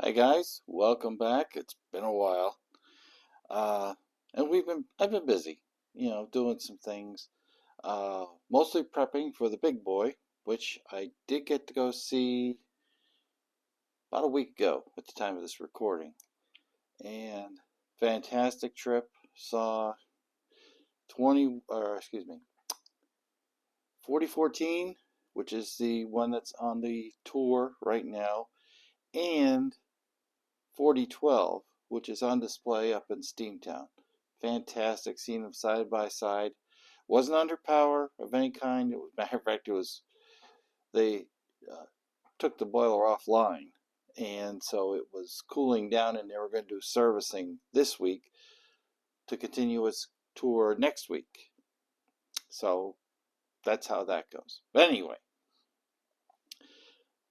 Hi guys, welcome back. It's been a while, and I've been busy, doing some things. Mostly prepping for the big boy, which I did get to go see about a week ago at the time of this recording, and fantastic trip. Saw 4014, which is the one that's on the tour right now, and 4012, which is on display up in Steamtown. Fantastic, seeing them side by side. Wasn't under power of any kind. Matter of fact, they took the boiler offline, and so it was cooling down, and they were going to do servicing this week to continue its tour next week. So that's how that goes. But anyway,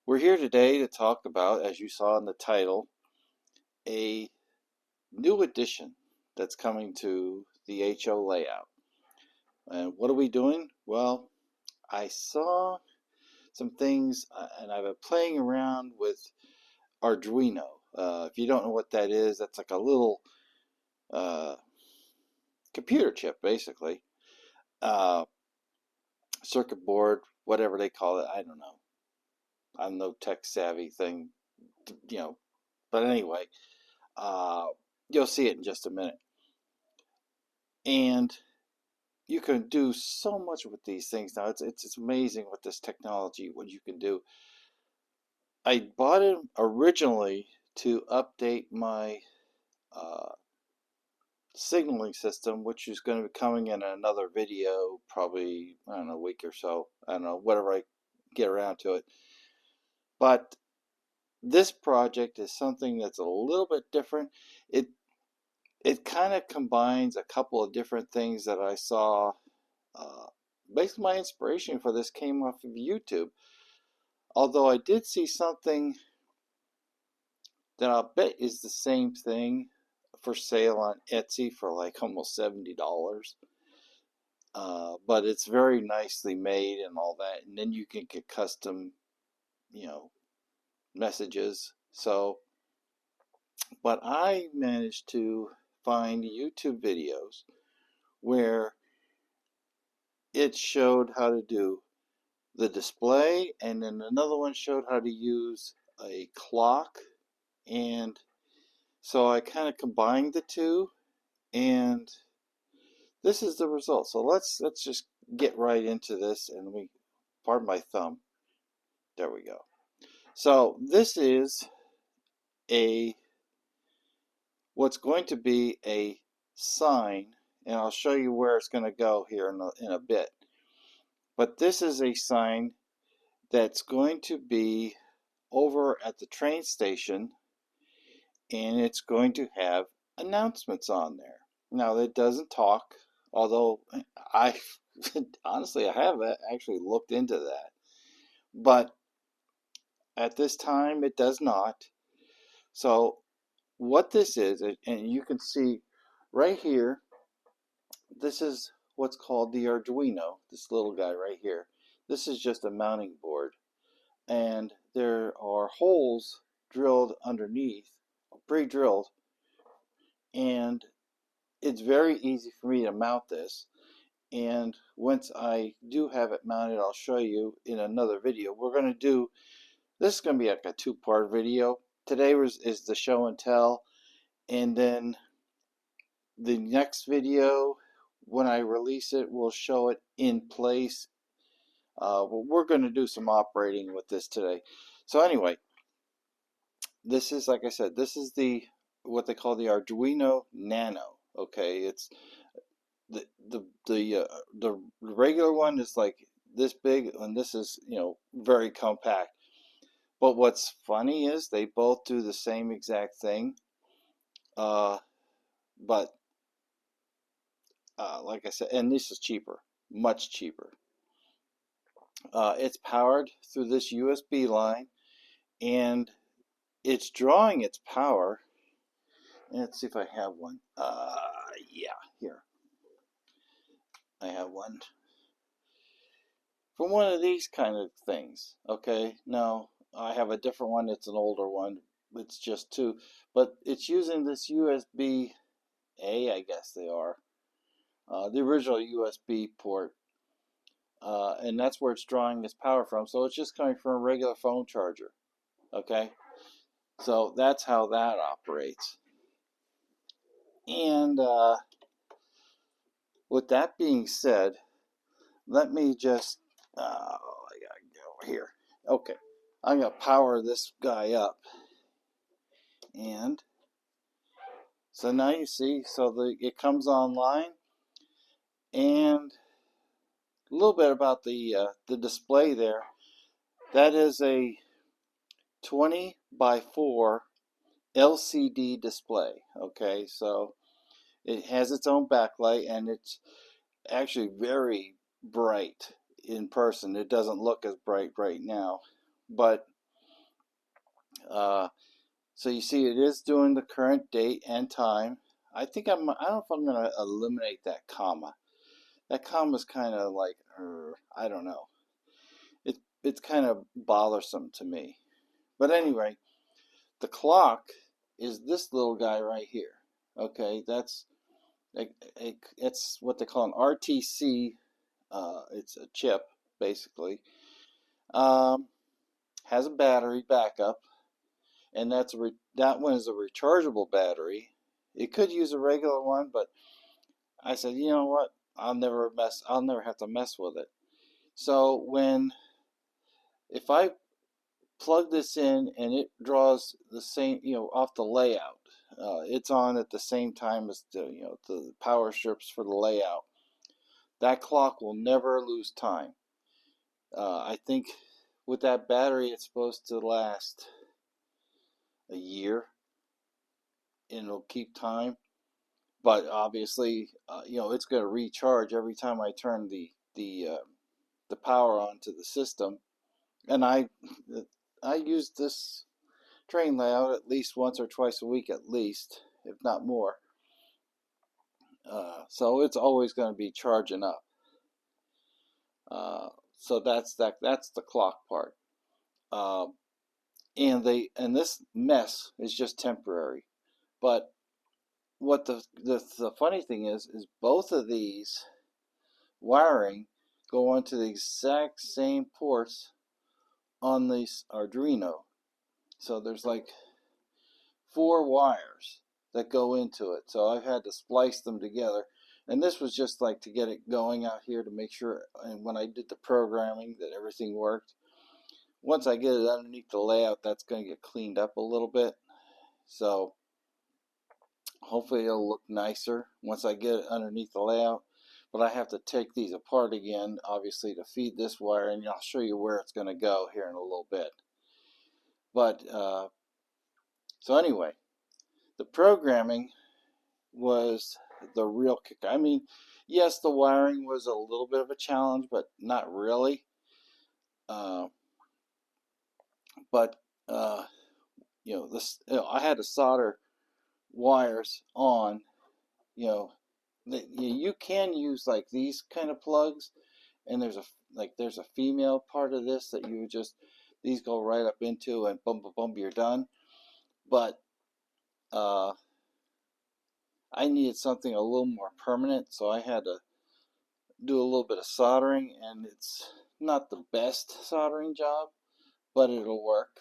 we're here today to talk about, as you saw in the title, a new addition that's coming to the HO layout. And what are we doing? Well, I saw some things and I've been playing around with Arduino. If you don't know what that is, that's like a little computer chip, basically. Circuit board, whatever they call it, I don't know. I'm no tech savvy thing, you know. But anyway, you'll see it in just a minute. And you can do so much with these things now. It's amazing with this technology, what you can do. I bought it originally to update my signaling system, which is going to be coming in another video, probably, I don't know, a week or so. I don't know, whatever I get around to it. But this project is something that's a little bit different. It kind of combines a couple of different things that I saw. Basically, my inspiration for this came off of YouTube. Although I did see something that I'll bet is the same thing for sale on Etsy for like almost $70. But it's very nicely made and all that. And then you can get custom, messages. So, but I managed to find YouTube videos where it showed how to do the display, and then another one showed how to use a clock. And so I kind of combined the two, and this is the result. So let's just get right into this, and pardon my thumb. There we go. So this is what's going to be a sign, and I'll show you where it's going to go here in a bit. But this is a sign that's going to be over at the train station, and it's going to have announcements on there. Now, it doesn't talk, although I honestly, I have actually looked into that. But at this time, it does not. So what this is, and you can see right here, this is what's called the Arduino, this little guy right here. This is just a mounting board. And there are holes drilled underneath, pre-drilled, and it's very easy for me to mount this. And once I do have it mounted, I'll show you in another video. We're going to do, this is going to be like a two-part video. Today is the show and tell, and then the next video, when I release it, we'll show it in place. We're going to do some operating with this today. So anyway, this is, like I said, this is what they call the Arduino Nano. Okay, it's the regular one is like this big, and this is very compact. But what's funny is they both do the same exact thing. But like I said, and this is cheaper, much cheaper. It's powered through this USB line, and it's drawing its power. Let's see if I have one. Yeah, here. I have one from one of these kind of things. Okay, now I have a different one. It's an older one, it's just two, but it's using this USB-A, I guess they are, the original USB port, and that's where it's drawing its power from. So it's just coming from a regular phone charger. Okay, so that's how that operates. And with that being said, let me just, I gotta go here. Okay, I'm gonna power this guy up. And so now you see, so it comes online. And a little bit about the display there. That is a 20 by 4 LCD display. Okay, so it has its own backlight, and it's actually very bright in person. It doesn't look as bright right now, but so you see it is doing the current date and time. I don't know if I'm going to eliminate that comma. That comma is kind of like, I don't know. It's kind of bothersome to me. But anyway, the clock is this little guy right here. Okay, it's what they call an RTC. It's a chip, basically. Has a battery backup, and that one is a rechargeable battery. It could use a regular one, but I said, you know what? I'll never have to mess with it. So if I plug this in and it draws the same, off the layout, it's on at the same time as the power strips for the layout. That clock will never lose time. I think with that battery, it's supposed to last a year, and it'll keep time. But obviously, it's going to recharge every time I turn the power onto the system. And I use this train layout at least once or twice a week, at least, if not more. So it's always going to be charging up. So that's the clock part. And this mess is just temporary. But what the funny thing is both of these wiring go onto the exact same ports on this Arduino. So there's like 4 wires that go into it. So I've had to splice them together. And this was just like to get it going out here to make sure, and when I did the programming, that everything worked. Once I get it underneath the layout, that's going to get cleaned up a little bit. So hopefully it'll look nicer once I get it underneath the layout. But I have to take these apart again, obviously, to feed this wire, and I'll show you where it's going to go here in a little bit. But so anyway, the programming was the real kicker. I mean, yes, the wiring was a little bit of a challenge, but not really. I had to solder wires on. You can use like these kind of plugs, and there's a female part of this that you just, these go right up into, and boom, boom, boom, you're done. But I needed something a little more permanent, so I had to do a little bit of soldering, and it's not the best soldering job, but it'll work.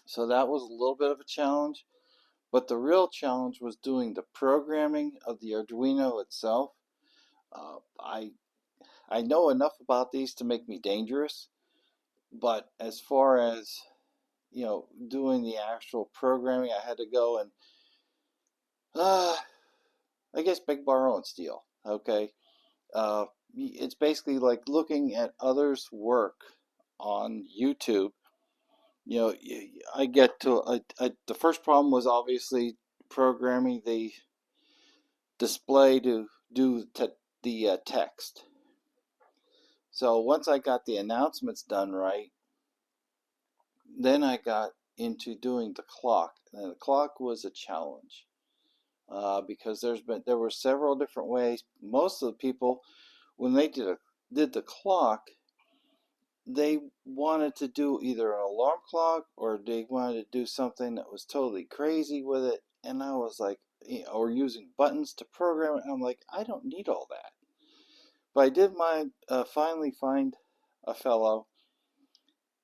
So that was a little bit of a challenge, but the real challenge was doing the programming of the Arduino itself. I know enough about these to make me dangerous, but as far as doing the actual programming, I had to go and I guess beg, borrow, and steal. Okay, it's basically like looking at others' work on YouTube. I get to the first problem was obviously programming the display to do the text. So once I got the announcements done right, then I got into doing the clock, and the clock was a challenge because there were several different ways. Most of the people, when they did the clock, they wanted to do either an alarm clock or they wanted to do something that was totally crazy with it. And I was like, or using buttons to program it. I'm like, I don't need all that. But I did finally find a fellow,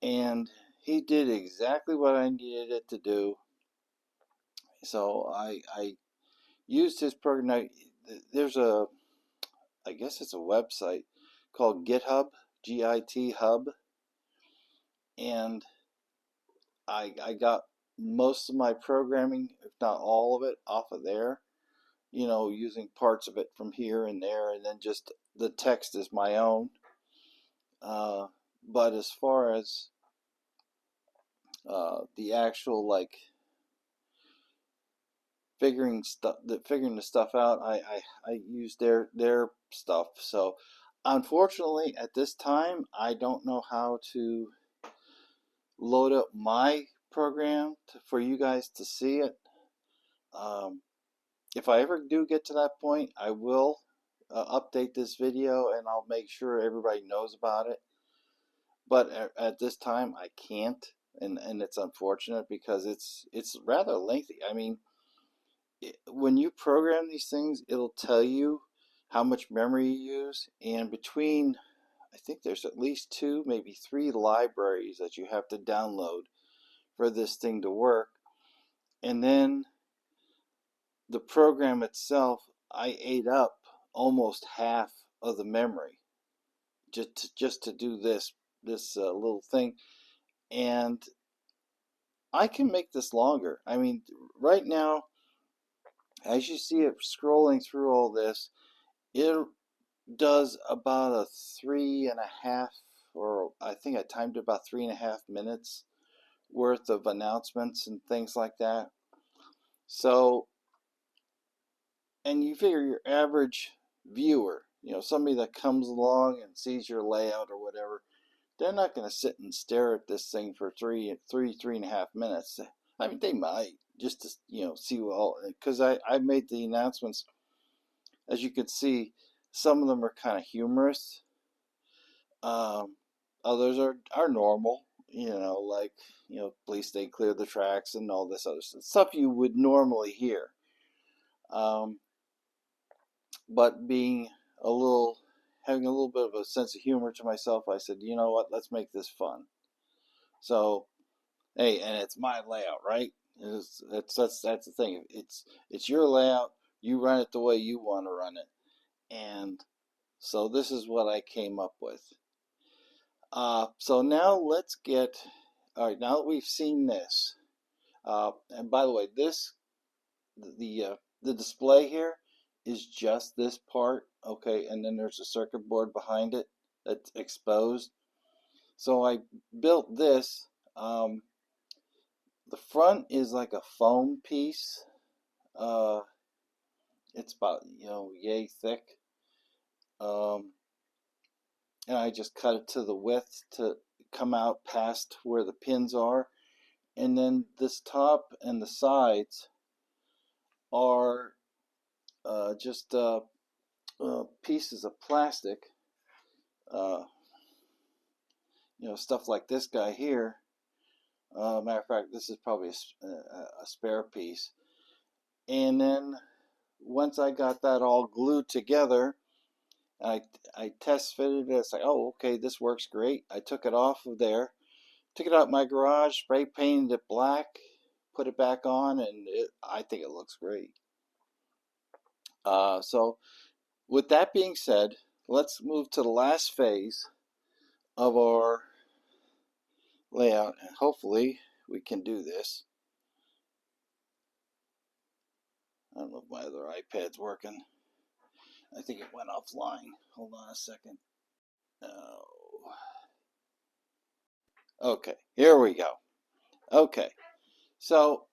and he did exactly what I needed it to do. So I used his program. Now, there's I guess it's a website called GitHub, GIT Hub, and I got most of my programming, if not all of it, off of there. Using parts of it from here and there, and then just the text is my own. But as far as the actual figuring the stuff out, I use their stuff. So unfortunately, at this time, I don't know how to load up my program for you guys to see it. If I ever do get to that point, I will update this video and I'll make sure everybody knows about it. But at this time, I can't, and it's unfortunate because it's rather lengthy. I mean, when you program these things, it'll tell you how much memory you use, and between, I think there's at least 2, maybe 3 libraries that you have to download for this thing to work. And then the program itself, I ate up almost half of the memory just to do this little thing. And I can make this longer. I mean, right now, as you see it scrolling through all this, it does about a 3.5, or I think I timed it about 3.5 minutes worth of announcements and things like that. So, and you figure your average viewer, somebody that comes along and sees your layout or whatever, they're not going to sit and stare at this thing for 3.5 minutes. I mean, they might just to see because I made the announcements. As you can see, some of them are kind of humorous. Others are normal. Like please stay clear of the tracks and all this other stuff you would normally hear. But having a little bit of a sense of humor to myself, I said, you know what, let's make this fun. So, hey, and it's my layout, right? That's the thing. It's your layout. You run it the way you want to run it. And so this is what I came up with. So now let's get, all right, now that we've seen this, and by the way, the display here is just this part, okay, and then there's a circuit board behind it that's exposed. So I built this. The front is like a foam piece. It's about yay thick. And I just cut it to the width to come out past where the pins are. And then this top and the sides are just pieces of plastic. Stuff like this guy here. Matter of fact, this is probably a spare piece. And then once I got that all glued together, I test fitted it. It's like, oh, okay, this works great. I took it off of there, took it out my garage, spray painted it black, put it back on, and I think it looks great. So with that being said, let's move to the last phase of our layout, and hopefully we can do this. I don't know if my other iPad's working. I think it went offline. Hold on a second. Oh. Okay, here we go. Okay, so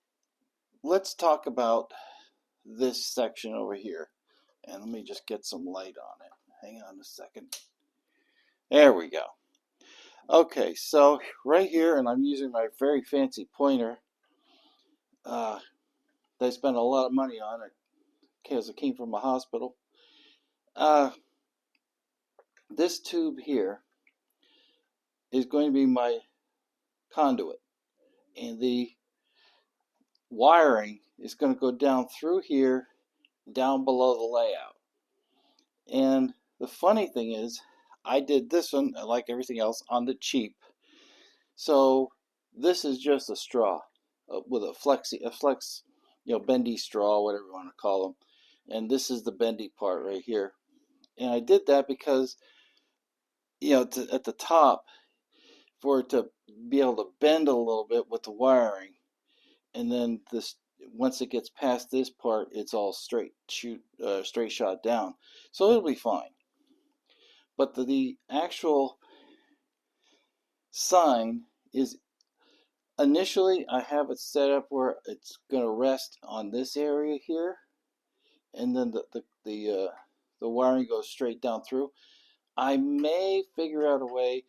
let's talk about this section over here. And let me just get some light on it. Hang on a second. There we go. Okay, so right here, and I'm using my very fancy pointer. They spent a lot of money on it because it came from a hospital. This tube here is going to be my conduit, and the wiring is going to go down through here, down below the layout. And the funny thing is, I did this one, like everything else, on the cheap. So this is just a straw with a flex, bendy straw, whatever you want to call them. And this is the bendy part right here. And I did that because, at the top, for it to be able to bend a little bit with the wiring, and then this, once it gets past this part, it's all straight shot down, so it'll be fine. But the actual sign is, initially I have it set up where it's going to rest on this area here, and then the wiring goes straight down through. I may figure out a way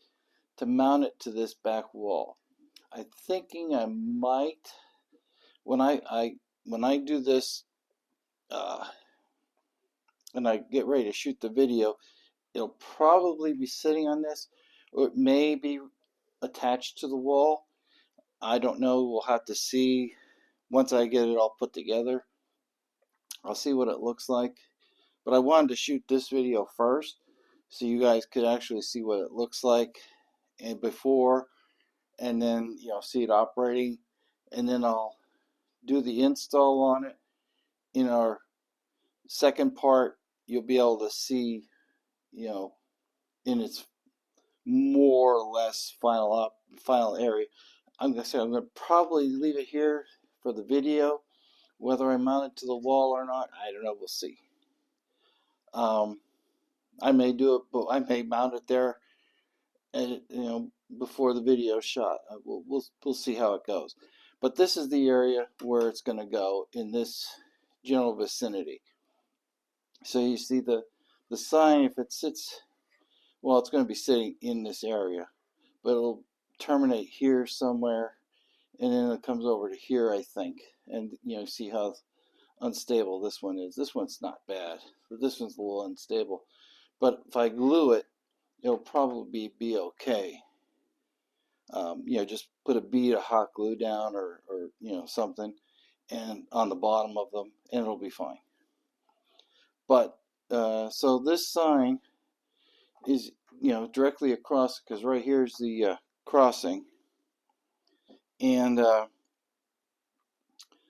to mount it to this back wall. I'm thinking I might, when I do this, and I get ready to shoot the video, it'll probably be sitting on this, or it may be attached to the wall. I don't know. We'll have to see once I get it all put together. I'll see what it looks like. But I wanted to shoot this video first so you guys could actually see what it looks like and before, and then see it operating, and then I'll do the install on it. In our second part, you'll be able to see, in its more or less final area. I'm going to probably leave it here for the video. Whether I mount it to the wall or not, I don't know. We'll see. I may do it, but I may mount it there, and before the video shot. We'll see how it goes. But this is the area where it's going to go in this general vicinity. So you see the sign, if it sits, well, it's going to be sitting in this area, but it'll terminate here somewhere, and then it comes over to here, I think. And see how unstable this one is. This one's not bad, but this one's a little unstable. But if I glue it, it'll probably be okay. Just put a bead of hot glue down, or something, and on the bottom of them, and it'll be fine. But so this sign is directly across, because right here is the crossing, and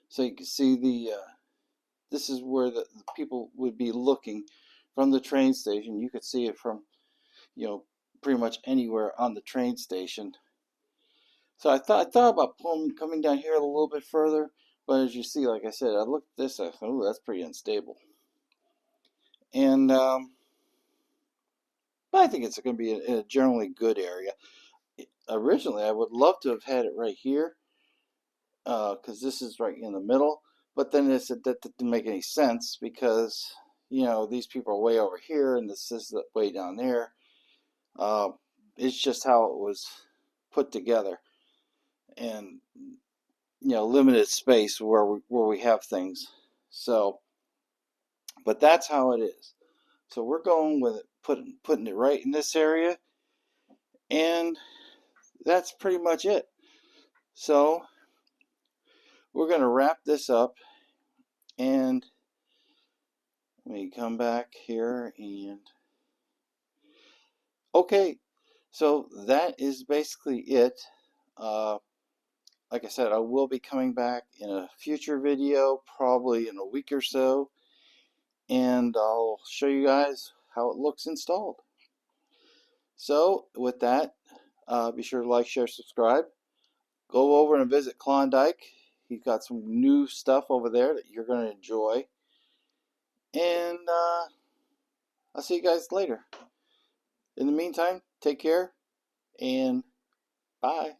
so you can see this is where the people would be looking from the train station. You could see it from pretty much anywhere on the train station. So I thought about coming down here a little bit further, but as you see, like I said, I looked at this, I thought, oh, that's pretty unstable. And but I think it's going to be in a generally good area. Originally, I would love to have had it right here, because this is right in the middle. But then it said that didn't make any sense, because these people are way over here and this is way down there. It's just how it was put together, and limited space where we have things. So, but that's how it is. So we're going with it, putting it right in this area, and that's pretty much it. So we're going to wrap this up, and let me come back here, and okay, so that is basically it. Like I said, I will be coming back in a future video, probably in a week or so, and I'll show you guys how it looks installed. So with that, be sure to like, share, subscribe. Go over and visit Klondike. He's got some new stuff over there that you're going to enjoy. And I'll see you guys later. In the meantime, take care and bye.